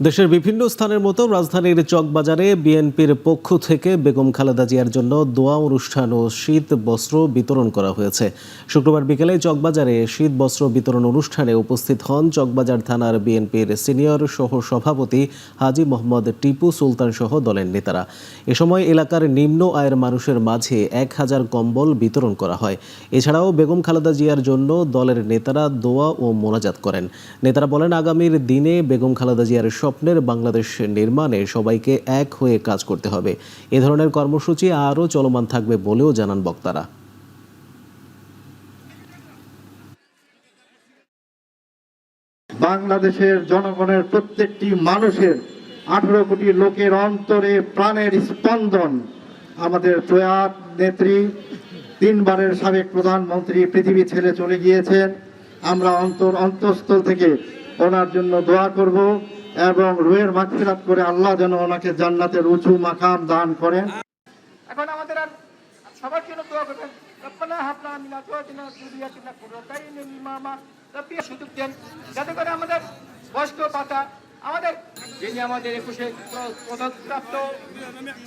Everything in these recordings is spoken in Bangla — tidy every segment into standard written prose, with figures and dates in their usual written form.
দেশের বিভিন্ন স্থানের মতো রাজধানীর চকবাজারে বিএনপির পক্ষ থেকে বেগম খালেদা জিয়ার জন্য দোয়া অনুষ্ঠান ও শীত বস্ত্র বিতরণ করা হয়েছে। শুক্রবার বিকেলে চকবাজারে শীত বস্ত্র বিতরণ অনুষ্ঠানে উপস্থিত হন চকবাজার থানার বিএনপির সিনিয়র সহ সভাপতি হাজী মোহাম্মদ টিপু সুলতান সহ দলের নেতারা। এ সময় এলাকার নিম্ন আয়ের মানুষের মাঝে 1000 কম্বল বিতরণ করা হয়। এছাড়াও বেগম খালেদা জিয়ার জন্য দলের নেতারা দোয়া ও মোনাজাত করেন। নেতারা বলেন, আগামীর দিনে বেগম খালেদা জিয়ার স্বপ্নের বাংলাদেশ নির্মাণে সবাইকে এক হয়ে কাজ করতে হবে। এ ধরনের কর্মসূচি আরও চলমান থাকবে বলেও জানান বক্তারা। বাংলাদেশের জনগণের প্রত্যেকটি মানুষের 18 কোটি লোকের অন্তরে প্রাণের স্পন্দন আমাদের প্রয়াত নেত্রী, 3 বারের সাবেক প্রধানমন্ত্রী পৃথিবী ছেড়ে চলে গিয়েছেন। আমরা অন্তঃস্থল থেকে ওনার জন্য দোয়া করব এবং রুহের মাগফিরাত করে আল্লাহ যেন ওনাকে জান্নাতের উঁচু মাকাম দান করেন। এখন আমাদের আর সবার জন্য দোয়া করবেন। রব্বানা হাব লানা মিন আজওয়াজিনা ওয়া যুররিয়াতিনা কুররাতা আইয়ুন ইমামা, রব্বি সুযোগ দেন যাতে করে আমাদের বয়স্ক পাতা আমাদের যিনি আমাদের 21-এ পদকপ্রাপ্ত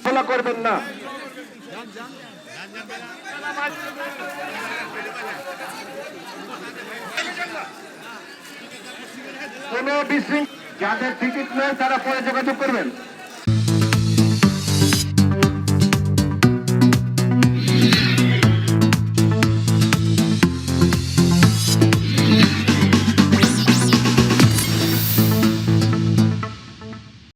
ফলো করবেন না। কোনো বিশৃঙ্খলা যাদের টিকিট নেই তারা পরে যোগাযোগ করবেন।